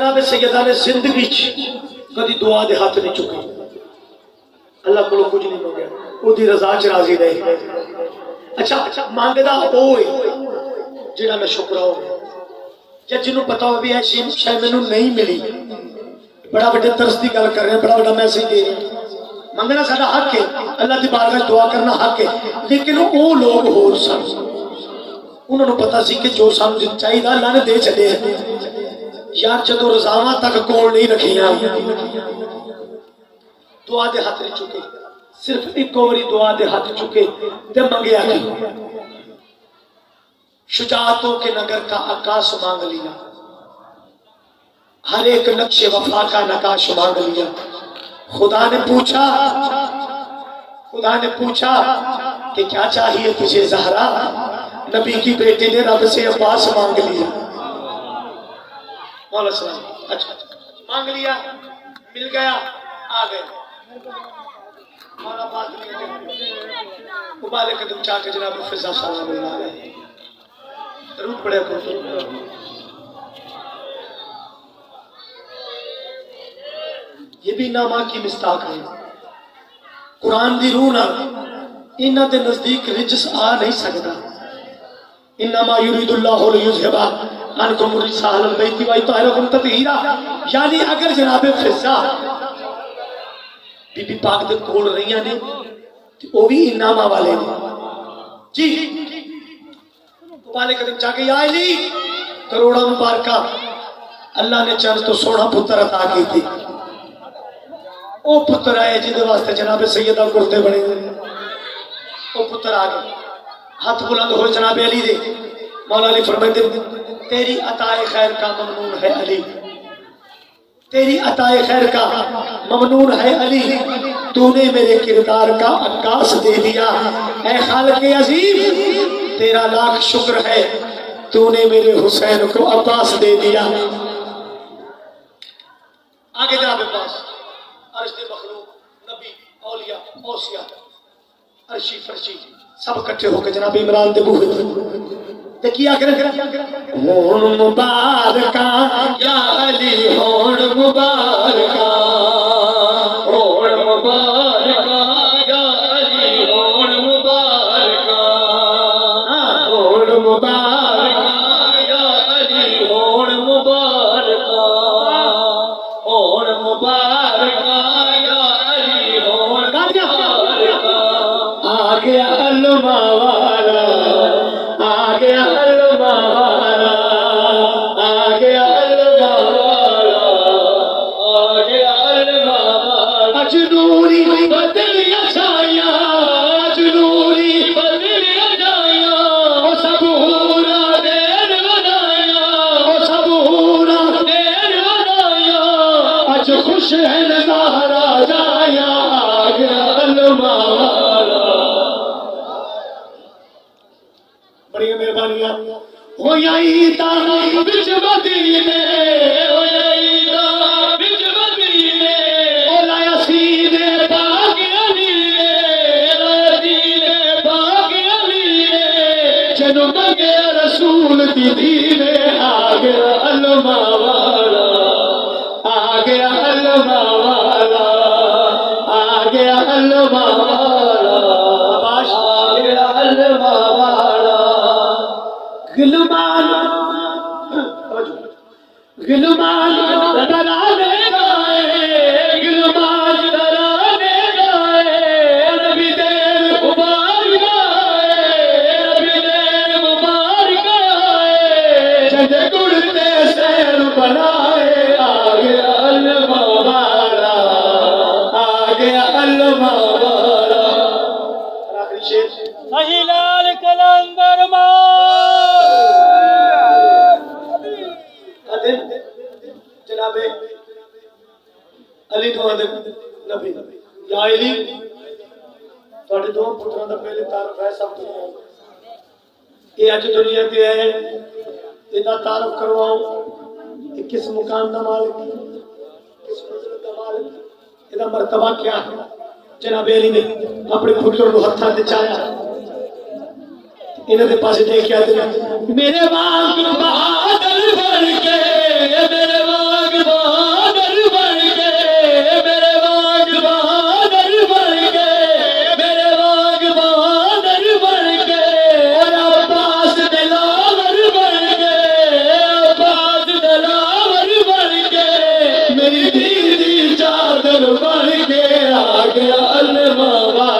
जनाब सैयदा ने जिंदगी कभी दुआ दे हाथ नहीं चुके, अल्लाह को कुछ नहीं मंगया, ओदी रजा च राजी रहे। अच्छा मांगदा ओ जिहड़ा ना शुक्रा हो या जिन्हों पता हो भी ऐसी शायद मैनू नहीं मिली, बड़ा बड़े तरस की गल कर रहे हैं, बड़ा बड़ा मैसेज दे रहे हैं। मंगना साडा हक है, अल्लाह की बारगाह दुआ करना हक है, लेकिन वो लोग होर सन, उन्होंने पता सी कि जो सानू चाहिए अल्लाह ने दे चले यार। जदों रजावां तक कोल नहीं रखियां, दुआ दे हाथ नहीं चुके, सिर्फ एक बारी दुआ दे हाथ चुके ते मंगया कि शुजाअतों के नगर का आकाश मांग लिया, हर एक नक्शे वफा का नकाश मांग लिया। खुदा ने पूछा कि क्या चाहिए तुझे ज़हरा, नबी की बेटी ने रब से अब्बास मांग लिया। मौला सलाम अच्छा मांग लिया, मिल गया, आ गए। मौला बात नहीं उबाले कदम चाके जनाब फिजा सलाम अलैहि रूप पड़े को ये भी नामा की मिस्ताक है। कुरान दी रूह नाल इन्हां दे नजदीक रिजस आ नहीं सकता। इन्नमा युरिदुल्लाहु लियुज़हिबा अनकुम रिजसा अहलल बैति व युतहिरकुम तत्हीरा। यानी अगर जनाबे फिजा बीबी पाक दे कोल रहियां ने ते ओ भी इनामा वाले ने जी। वाले कदम जाके या अली करोड़ा मुबारका, अल्लाह ने चंद तो सोना पुत्र अता की थी। ओ पुत्र आए जिहदे वास्ते जनाब सैयदा कुर्ते बने, ओ पुत्र आ गए, हाथ बुलंद हो जनाब अली दे। मौला अली फरमाते तेरी अताए खैर का ममनून है अली, तेरी अताए खैर का ममनून है अली, तूने मेरे किरदार का अक्कास दे दिया। ऐ खालिक़ अज़ीम तेरा लाख शुक्र है, तूने मेरे हुसैन को अब्बास दे दिया। आगे जनाब पास अर्श दे मखलूक नबी औलिया औसिया अर्शी फरशी सब इकट्ठे होकर जनाब इमरान दे बूहे ते किया करे होण मुबारका या अली होण मुबारका, होण मुबारका या अली होण मुबारका, होण मुबारका या अली होण मुबारका, होण मुबारका या अली होण मुबारका। आ गया अलमा वाला, आ गया अलमा वाला, आ गया अलमा वाला, आ गया अलमा वाला। अजनूरी बदलिया छाया, अजनूरी बदलिया छाया, ओ सबूरा देर बनाया, ओ सबूरा देर बनाया, अज खुश है नज़ारा जाया, आ गया अलमा वाला। बड़ी मेहरबानियां हो ईदा बिच मदीने, हो ईदा बिच मदीने, ओ लाया सीने पाक अली ने, लाया सीने पाक अली ने, जनु मंगे रसूल दी दीने। आ गया अलमा वाला, आ गया अलमा वाला, आ गया अलमा वाला, आ गया अलमा वाला। गिलमान गिलमान तराने गाए, गिलमान तराने गाए, नबी दे मुबारक गाए, नबी दे मुबारक गाए, जद कुड़ते सैर बनाए। आ गया अलमा वाला, आ गया अलमा वाला। आखिरी शेर सही लाल कलंदर जनाबे अली तो नबी या अली थोड़े दो पुत्रों का पहले तारुफ है सब दुनिया ये अज दुनिया के है, इदा तारुफ करवाओ ये किस मुकाम का मालिक, किस मंजिल का मालिक, इदा मर्तबा क्या है। जनाबे अली ने अपने पुत्रों को हथा ते चाया, इन्होंने पास देखिया मेरे वांग बहादुर बन के, मेरे वांग करम वाले